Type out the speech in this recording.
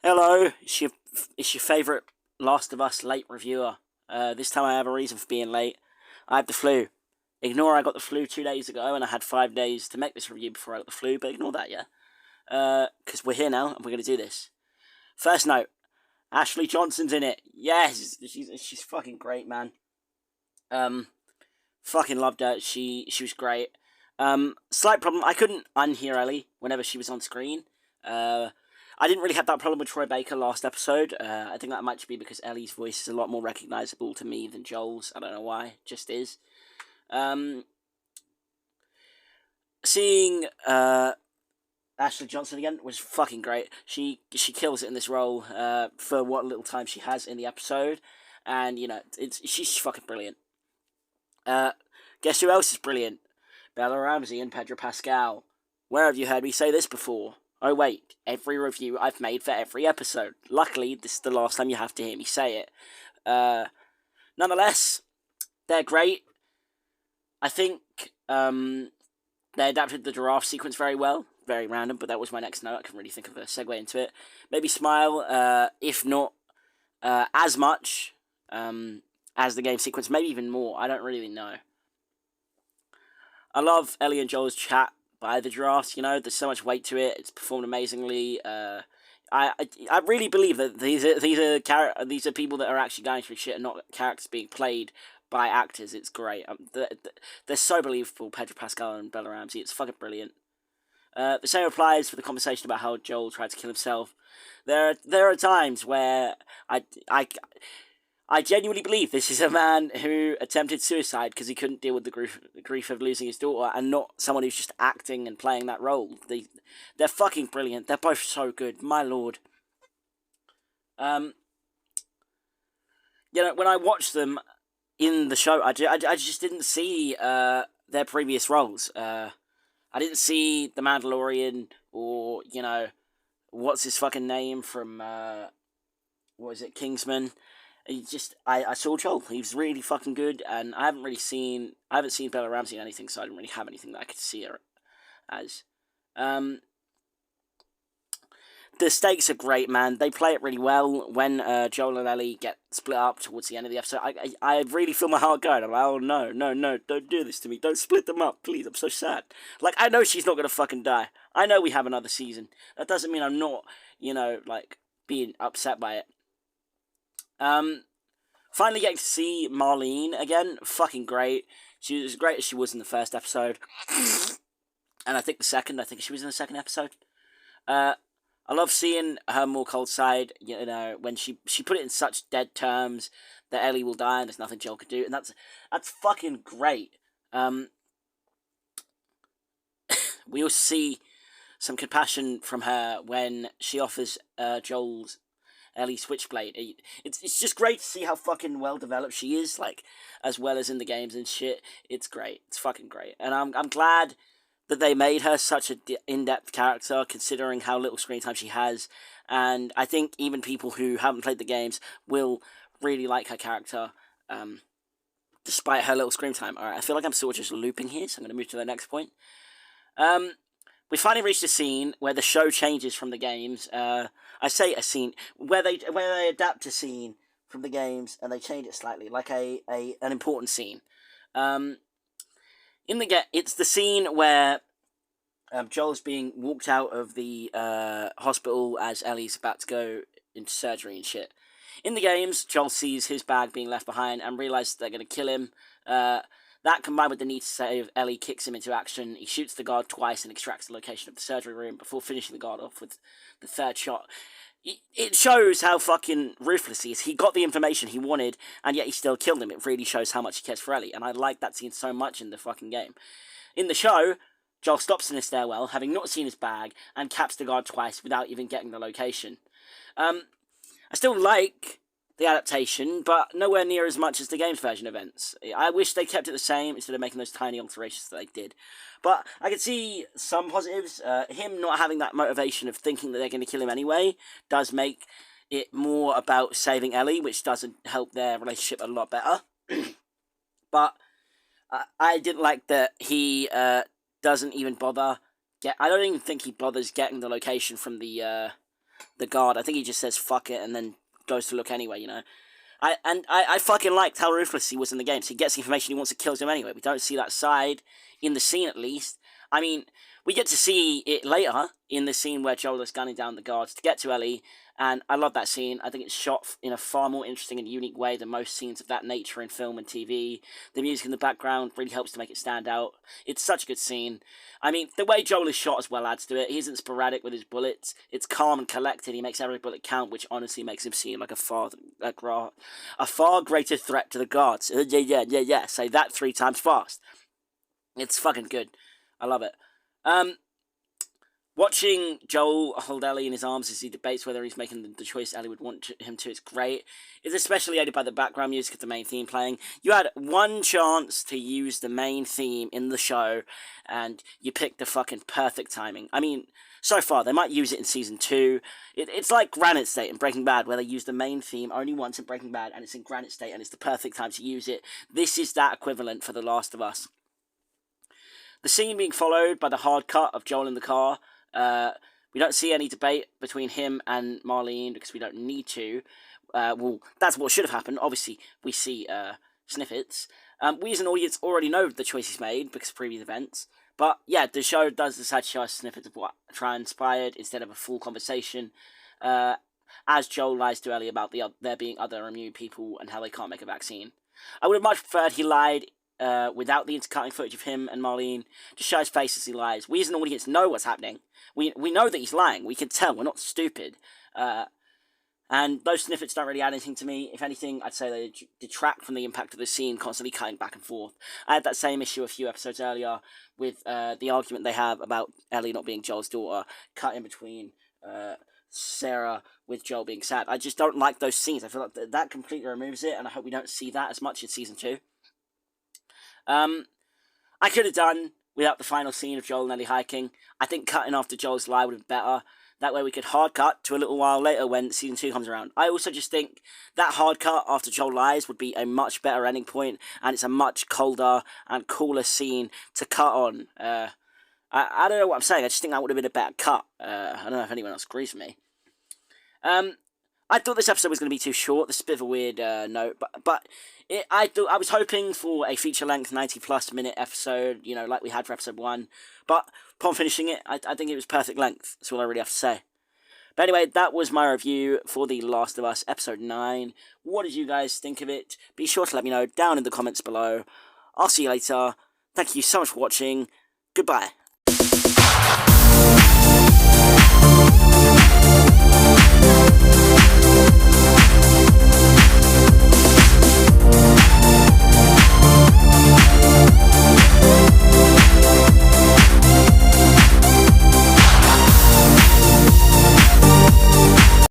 Hello, it's your favourite Last of Us late reviewer. This time I have a reason for being late. I have the flu. Ignore I got the flu 2 days ago and I had 5 days to make this review before I got the flu, but ignore that, yeah? Because we're here now and we're going to do this. First note, Ashley Johnson's in it. Yes, she's fucking great, man. Fucking loved her. She was great. Slight problem, I couldn't unhear Ellie whenever she was on screen. I didn't really have that problem with Troy Baker last episode. I think that might be because Ellie's voice is a lot more recognisable to me than Joel's. I don't know why, it just is. Seeing Ashley Johnson again was fucking great. She kills it in this role for what little time she has in the episode, and she's fucking brilliant. Guess who else is brilliant? Bella Ramsey and Pedro Pascal. Where have you heard me say this before? Oh wait, every review I've made for every episode. Luckily, this is the last time you have to hear me say it. Nonetheless, they're great. I think they adapted the giraffe sequence very well. Very random, but that was my next note. I couldn't really think of a segue into it. Maybe smile, if not as much as the game sequence. Maybe even more. I don't really know. I love Ellie and Joel's chat by the giraffes, there's so much weight to it. It's performed amazingly. I really believe that these are people that are actually going through shit and not characters being played by actors. It's great. They're so believable, Pedro Pascal and Bella Ramsey. It's fucking brilliant. The same applies for the conversation about how Joel tried to kill himself. There are times where I genuinely believe this is a man who attempted suicide because he couldn't deal with the grief of losing his daughter, and not someone who's just acting and playing that role. They're fucking brilliant. They're both so good. My lord. When I watched them in the show, I just didn't see their previous roles. I didn't see The Mandalorian or, what's his fucking name from, Kingsman. I saw Joel. He was really fucking good, and I haven't seen Bella Ramsey in anything, so I didn't really have anything that I could see her as. The stakes are great, man. They play it really well. When Joel and Ellie get split up towards the end of the episode, I really feel my heart going. I'm like, oh no, don't do this to me. Don't split them up, please. I'm so sad. Like, I know she's not gonna fucking die. I know we have another season. That doesn't mean I'm not, being upset by it. Finally getting to see Marlene again, fucking great. She was as great as she was in the first episode. And I think she was in the second episode. I love seeing her more cold side, when she put it in such dead terms that Ellie will die and there's nothing Joel could do, and that's fucking great. We also see some compassion from her when she offers Joel's Ellie Switchblade. It's just great to see how fucking well developed she is, as well as in the games and shit. It's great. It's fucking great, and I'm glad that they made her such a in-depth character, considering how little screen time she has. And I think even people who haven't played the games will really like her character, despite her little screen time. Alright, I feel like I'm sort of just looping here, so I'm going to move to the next point. We finally reached a scene where the show changes from the games. I say a scene where they adapt a scene from the games and they change it slightly, like an important scene. It's the scene where Joel's being walked out of the hospital as Ellie's about to go into surgery and shit. In the games, Joel sees his bag being left behind and realizes they're going to kill him. That, combined with the need to save Ellie, kicks him into action. He shoots the guard twice and extracts the location of the surgery room before finishing the guard off with the third shot. It shows how fucking ruthless he is. He got the information he wanted, and yet he still killed him. It really shows how much he cares for Ellie, and I like that scene so much in the fucking game. In the show, Joel stops in a stairwell, having not seen his bag, and caps the guard twice without even getting the location. I still like the adaptation, but nowhere near as much as the games version events. I wish they kept it the same instead of making those tiny alterations that they did. But I could see some positives. Him not having that motivation of thinking that they're going to kill him anyway does make it more about saving Ellie, which doesn't help their relationship a lot better. But I didn't like that he doesn't even bother. I don't even think he bothers getting the location from the the guard. I think he just says fuck it and then goes to look anyway, you know. I fucking liked how ruthless he was in the game. So he gets the information he wants, to kills him anyway. We don't see that side in the scene, at least. I mean, we get to see it later in the scene where Joel is gunning down the guards to get to Ellie, and I love that scene. I think it's shot in a far more interesting and unique way than most scenes of that nature in film and TV. The music in the background really helps to make it stand out. It's such a good scene. I mean, the way Joel is shot as well adds to it. He isn't sporadic with his bullets. It's calm and collected. He makes every bullet count, which honestly makes him seem like a far greater threat to the guards. Yeah. Say that 3 times fast. It's fucking good. I love it. Watching Joel hold Ellie in his arms as he debates whether he's making the choice Ellie would want him to is great. It's especially aided by the background music of the main theme playing. You had one chance to use the main theme in the show, and you picked the fucking perfect timing. I mean, so far, they might use it in Season 2. It's like Granite State in Breaking Bad, where they use the main theme only once in Breaking Bad, and it's in Granite State, and it's the perfect time to use it. This is that equivalent for The Last of Us. The scene being followed by the hard cut of Joel in the car. We don't see any debate between him and Marlene because we don't need to. Well, that's what should have happened. Obviously, we see snippets. We as an audience already know the choice he's made because of previous events. But yeah, the show does decide to show us snippets of what transpired instead of a full conversation. As Joel lies to Ellie about there being other immune people and how they can't make a vaccine. I would have much preferred he lied without the intercutting footage of him and Marlene. Just show his face as he lies. We as an audience know what's happening. We know that he's lying. We can tell. We're not stupid. And those snippets don't really add anything to me. If anything, I'd say they detract from the impact of the scene constantly cutting back and forth. I had that same issue a few episodes earlier with the argument they have about Ellie not being Joel's daughter, cut in between Sarah with Joel being sad. I just don't like those scenes. I feel like that completely removes it, and I hope we don't see that as much in Season 2. I could have done without the final scene of Joel and Ellie hiking. I think cutting after Joel's lie would have been better. That way we could hard cut to a little while later when Season 2 comes around. I also just think that hard cut after Joel lies would be a much better ending point, and it's a much colder and cooler scene to cut on. I don't know what I'm saying. I just think that would have been a better cut. I don't know if anyone else agrees with me. I thought this episode was going to be too short. This is a bit of a weird note, but I was hoping for a feature-length 90-plus minute episode, you know, like we had for episode 1. But upon finishing it, I think it was perfect length. That's all I really have to say. But anyway, that was my review for The Last of Us episode 9. What did you guys think of it? Be sure to let me know down in the comments below. I'll see you later. Thank you so much for watching. Goodbye.